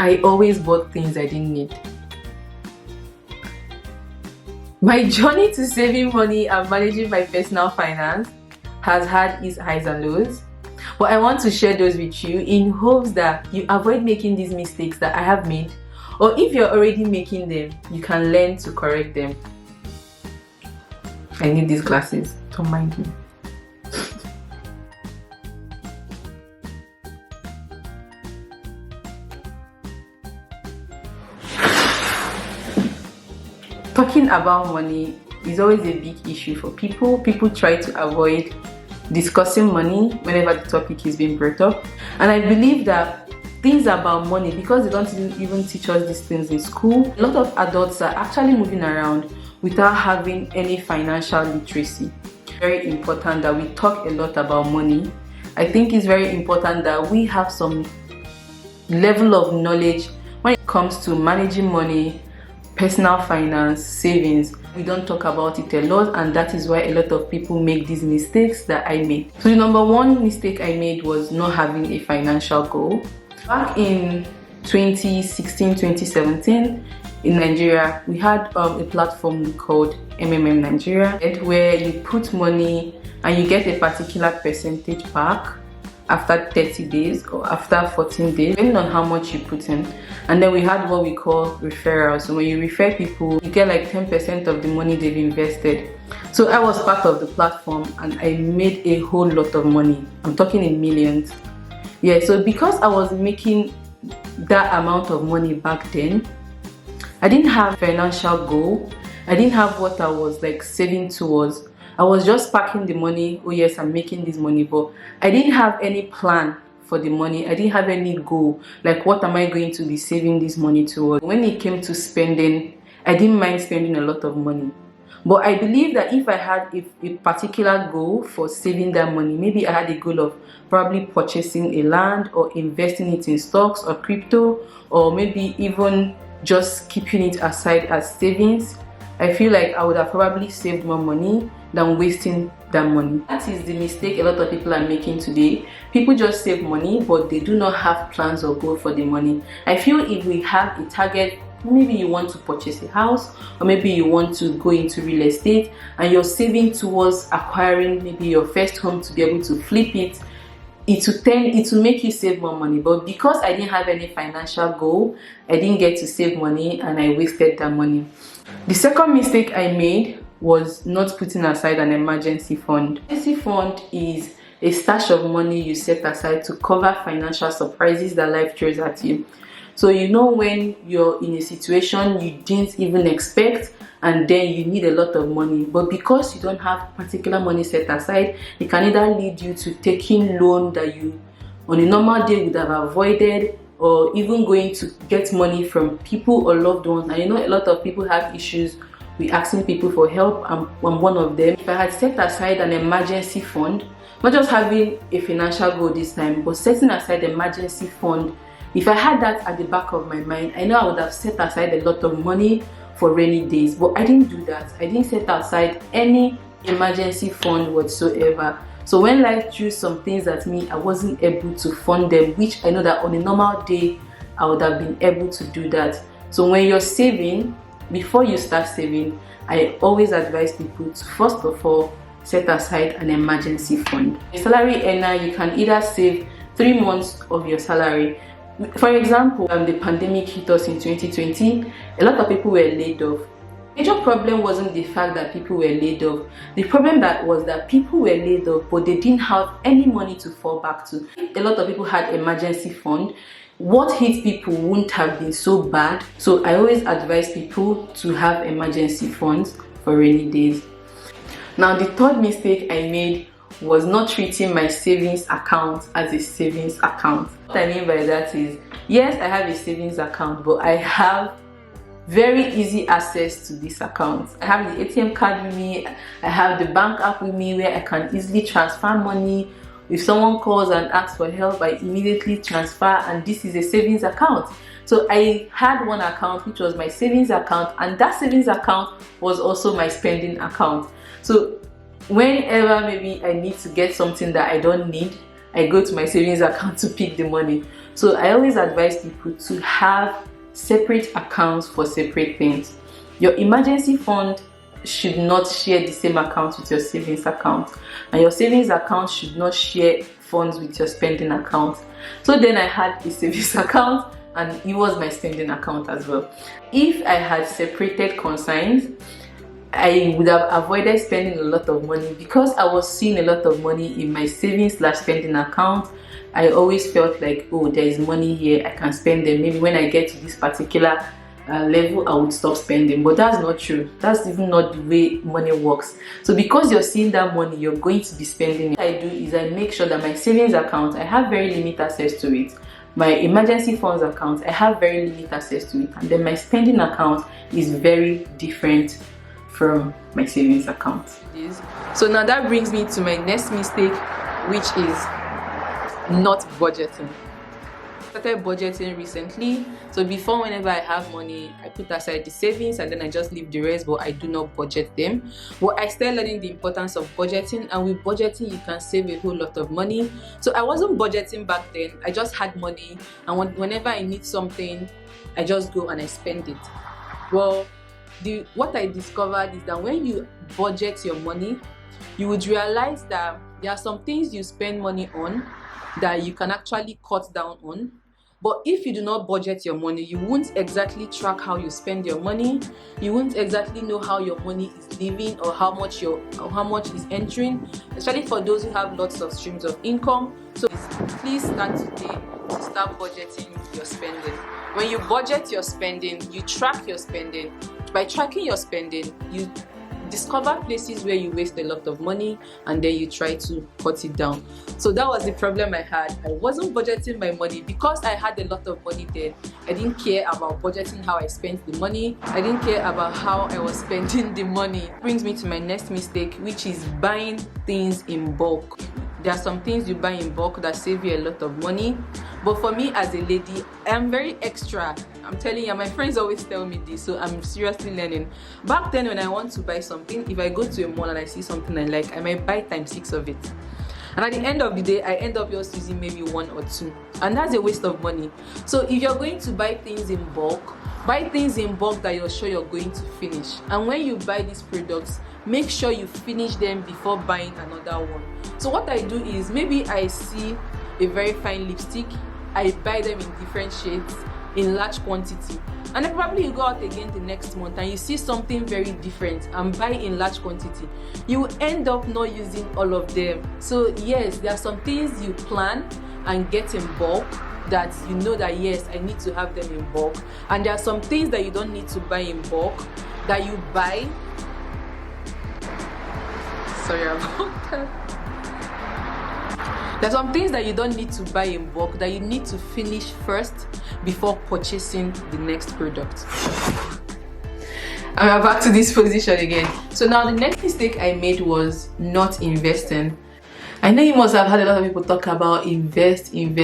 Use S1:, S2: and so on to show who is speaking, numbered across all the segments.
S1: I always bought things I didn't need. My journey to saving money and managing my personal finance has had its highs and lows, but I want to share those with you in hopes that you avoid making these mistakes that I have made, or if you're already making them, you can learn to correct them. I need these glasses, don't mind me. Talking about money is always a big issue for people. People try to avoid discussing money whenever the topic is being brought up. And I believe that things about money, because they don't even teach us these things in school, a lot of adults are actually moving around without having any financial literacy. Very important that we talk a lot about money. I think it's very important that we have some level of knowledge when it comes to managing money, personal finance, savings. We don't talk about it a lot, and that is why a lot of people make these mistakes that I made. So the number one mistake I made was not having a financial goal. Back in 2016, 2017 in Nigeria, we had a platform called Nigeria, where you put money and you get a particular percentage back after 30 days or after 14 days, depending on how much you put in. And then we had what we call referrals. So when you refer people, you get like 10% of the money they've invested. So I was part of the platform and I made a whole lot of money. I'm talking in millions. Yeah, so because I was making that amount of money back then, I didn't have a financial goal. I didn't have what I was like saving towards. I was just packing the money. Oh yes, I'm making this money, but I didn't have any plan for the money. I didn't have any goal, like what am I going to be saving this money towards. When it came to spending, I didn't mind spending a lot of money. But I believe that if I had a particular goal for saving that money, maybe I had a goal of probably purchasing a land or investing it in stocks or crypto, or maybe even just keeping it aside as savings, I feel like I would have probably saved more money than wasting that money. That is the mistake a lot of people are making today. People just save money, but they do not have plans or goal for the money. I feel if we have a target, maybe you want to purchase a house, or maybe you want to go into real estate and you're saving towards acquiring maybe your first home to be able to flip it, it will make you save more money. But because I didn't have any financial goal, I didn't get to save money and I wasted that money. The second mistake I made was not putting aside an emergency fund. Emergency fund is a stash of money you set aside to cover financial surprises that life throws at you. So you know when you're in a situation you didn't even expect and then you need a lot of money, but because you don't have particular money set aside, it can either lead you to taking loan that you on a normal day would have avoided, or even going to get money from people or loved ones. And you know a lot of people have issues with asking people for help. I'm one of them. If I had set aside an emergency fund, not just having a financial goal this time, but setting aside an emergency fund, if I had that at the back of my mind, I know I would have set aside a lot of money for rainy days. But I didn't do that. I didn't set aside any emergency fund whatsoever. So when life threw some things at me, I wasn't able to fund them, which I know that on a normal day I would have been able to do that. So when you're saving, before you start saving, I always advise people to first of all set aside an emergency fund. A salary earner, you can either save 3 months of your salary. For example, the pandemic hit us in 2020. A lot of people were laid off. The major problem wasn't the fact that people were laid off. The problem was that people were laid off, but they didn't have any money to fall back to. A lot of people had emergency fund. What hit people wouldn't have been so bad. So I always advise people to have emergency funds for rainy days. Now the third mistake I made was not treating my savings account as a savings account. What I mean by that is, yes, I have a savings account, but I have very easy access to this account. I have the ATM card with me, I have the bank app with me where I can easily transfer money. If someone calls and asks for help, I immediately transfer, and this is a savings account. So I had one account which was my savings account, and that savings account was also my spending account. So whenever maybe I need to get something that I don't need, I go to my savings account to pick the money. So I always advise people to have separate accounts for separate things. Your emergency fund should not share the same account with your savings account, and your savings account should not share funds with your spending account. So then I had a savings account, and it was my spending account as well. If I had separated consigns, I would have avoided spending a lot of money. Because I was seeing a lot of money in my savings/spending account, I always felt like, oh, there is money here, I can spend them. Maybe when I get to this particular level, I would stop spending. But that's not true. That's even not the way money works. So because you're seeing that money, you're going to be spending it. What I do is I make sure that my savings account, I have very limited access to it. My emergency funds account, I have very limited access to it. And then my spending account is very different from my savings account. So now that brings me to my next mistake, which is not budgeting. I started budgeting recently. So before, whenever I have money, I put aside the savings and then I just leave the rest, but I do not budget them. But I started learning the importance of budgeting, and with budgeting you can save a whole lot of money. So I wasn't budgeting back then. I just had money, and whenever I need something, I just go and I spend it. Well, what I discovered is that when you budget your money, you would realize that there are some things you spend money on that you can actually cut down on. But if you do not budget your money, you won't exactly track how you spend your money. You won't exactly know how your money is leaving or how much is entering, especially for those who have lots of streams of income. So please start today to start budgeting your spending. When you budget your spending, you track your spending. By tracking your spending, you discover places where you waste a lot of money, and then you try to cut it down. So that was the problem I had. I wasn't budgeting my money because I had a lot of money then. I didn't care about budgeting how I spent the money. I didn't care about how I was spending the money. Brings me to my next mistake, which is buying things in bulk. There are some things you buy in bulk that save you a lot of money. But for me as a lady, I'm very extra. I'm telling you, my friends always tell me this, so I'm seriously learning. Back then, when I want to buy something, if I go to a mall and I see something I like, I might buy ×6 of it. And at the end of the day, I end up just using maybe 1 or 2. And that's a waste of money. So if you're going to buy things in bulk, buy things in bulk that you're sure you're going to finish. And when you buy these products, make sure you finish them before buying another one. So what I do is, maybe I see a very fine lipstick, I buy them in different shades in large quantity, and then probably you go out again the next month and you see something very different and buy in large quantity. You will end up not using all of them. So yes, there are some things you plan and get in bulk that you know that yes, I need to have them in bulk, and there are some things that you don't need to buy in bulk that you buy. Sorry about that. There's some things that you don't need to buy in bulk that you need to finish first before purchasing the next product. And we're back to this position again. So now the next mistake I made was not investing. I know you must have had a lot of people talk about invest, and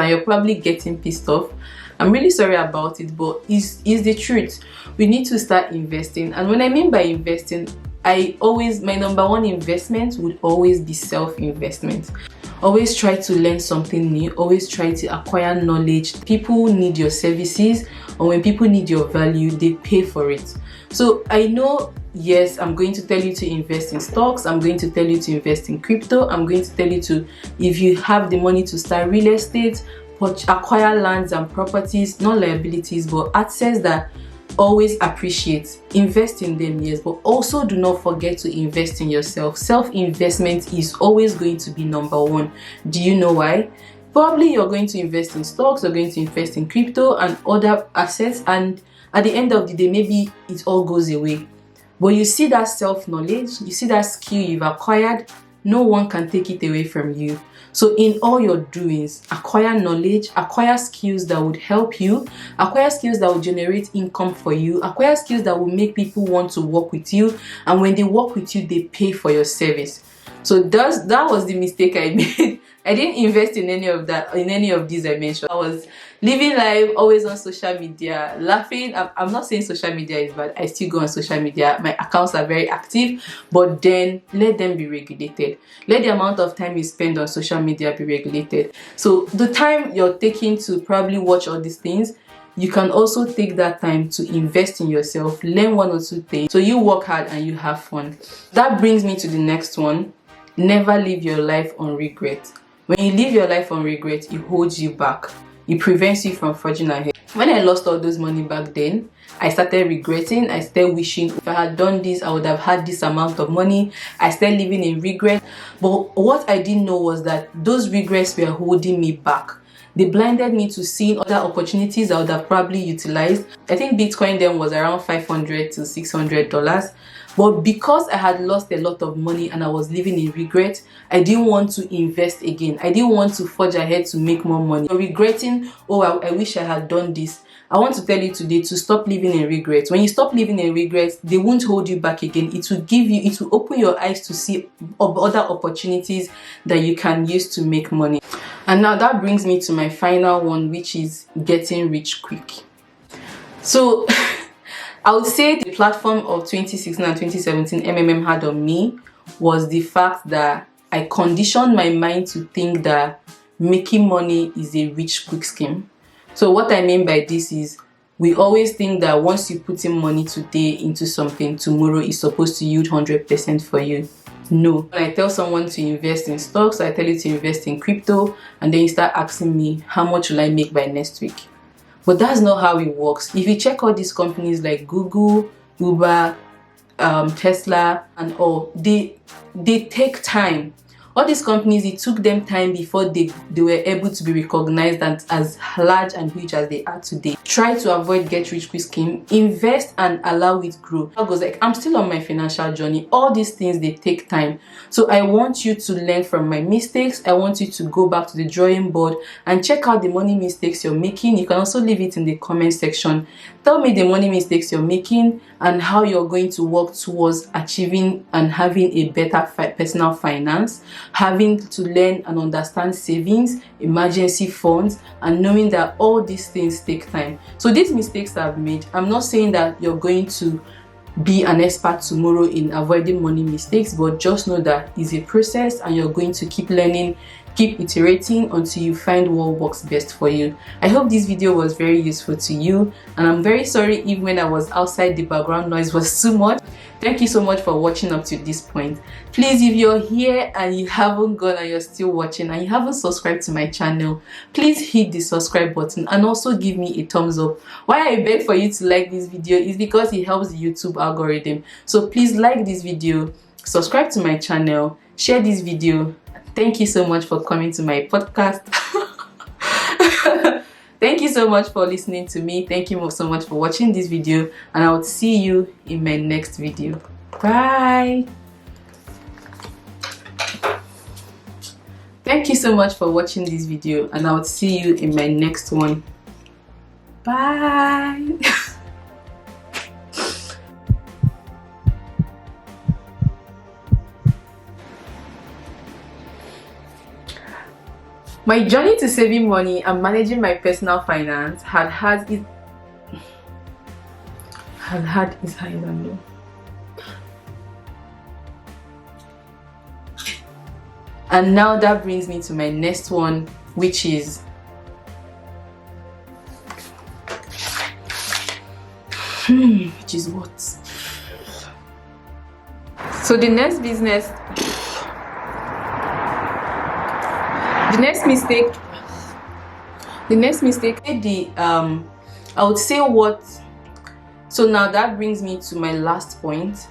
S1: you're probably getting pissed off. I'm really sorry about it, but it's the truth. We need to start investing. And when I mean by investing, my number one investment would always be self-investment. Always try to learn something new. Always try to acquire knowledge. People need your services, or when people need your value, they pay for it. So I know, yes, I'm going to tell you to invest in stocks. I'm going to tell you to invest in crypto. I'm going to tell you to, if you have the money, to start real estate, acquire lands and properties, not liabilities, but assets that always appreciate. Invest in them, yes, but also do not forget to invest in yourself. Self-investment is always going to be number one. Do you know why? Probably you're going to invest in stocks, you're going to invest in crypto and other assets, and at the end of the day, maybe it all goes away. But you see that self-knowledge, you see that skill you've acquired, no one can take it away from you. So in all your doings, acquire knowledge, acquire skills that would help you, acquire skills that will generate income for you, acquire skills that will make people want to work with you, and when they work with you, they pay for your service. So that was the mistake I made. I didn't invest in any of these I mentioned. I was living life always on social media, laughing. I'm not saying social media is bad. I still go on social media. My accounts are very active, but then let them be regulated. Let the amount of time you spend on social media be regulated. So the time you're taking to probably watch all these things, you can also take that time to invest in yourself, learn one or two things, so you work hard and you have fun. That brings me to the next one. Never live your life on regret. When you live your life on regret, it holds you back. It prevents you from forging ahead. When I lost all those money back then, I started regretting. I started wishing if I had done this, I would have had this amount of money. I started living in regret. But what I didn't know was that those regrets were holding me back. They blinded me to seeing other opportunities I would have probably utilized. I think Bitcoin then was around $500 to $600. But because I had lost a lot of money and I was living in regret, I didn't want to invest again. I didn't want to forge ahead to make more money. Regretting, oh, I wish I had done this. I want to tell you today to stop living in regret. When you stop living in regret, they won't hold you back again. It will open your eyes to see other opportunities that you can use to make money. And now that brings me to my final one, which is getting rich quick. So I would say the platform of 2016 and 2017 MMM had on me was the fact that I conditioned my mind to think that making money is a rich quick scheme. So what I mean by this is, we always think that once you put in money today into something, tomorrow is supposed to yield 100% for you. No. When I tell someone to invest in stocks, I tell you to invest in crypto, and then you start asking me, how much will I make by next week? But that's not how it works. If you check out these companies like Google, Uber, Tesla, and all, they take time. All these companies, it took them time before they were able to be recognized as large and huge as they are today. Try to avoid get rich quick scheme. Invest and allow it grow. I was like, I'm still on my financial journey. All these things, they take time. So I want you to learn from my mistakes. I want you to go back to the drawing board and check out the money mistakes you're making. You can also leave it in the comment section. Tell me the money mistakes you're making and how you're going to work towards achieving and having a better personal finance, having to learn and understand savings, emergency funds, and knowing that all these things take time. So these mistakes I've made, I'm not saying that you're going to be an expert tomorrow in avoiding money mistakes, but just know that it's a process and you're going to keep learning, keep iterating until you find what works best for you. I hope this video was very useful to you, and I'm very sorry if when I was outside the background noise was too much. Thank you so much for watching up to this point. Please, if you're here and you haven't gone and you're still watching and you haven't subscribed to my channel, please hit the subscribe button and also give me a thumbs up. Why I beg for you to like this video is because it helps the YouTube algorithm. So please like this video, subscribe to my channel, share this video. Thank you so much for coming to my podcast. Thank you so much for listening to me. Thank you so much for watching this video, and I will see you in my next video. Bye. Thank you so much for watching this video, and I will see you in my next one. Bye. My journey to saving money and managing my personal finance had its highs and lows. And now that brings me to my next one, which is what? So the next mistake, I would say what. So now that brings me to my last point,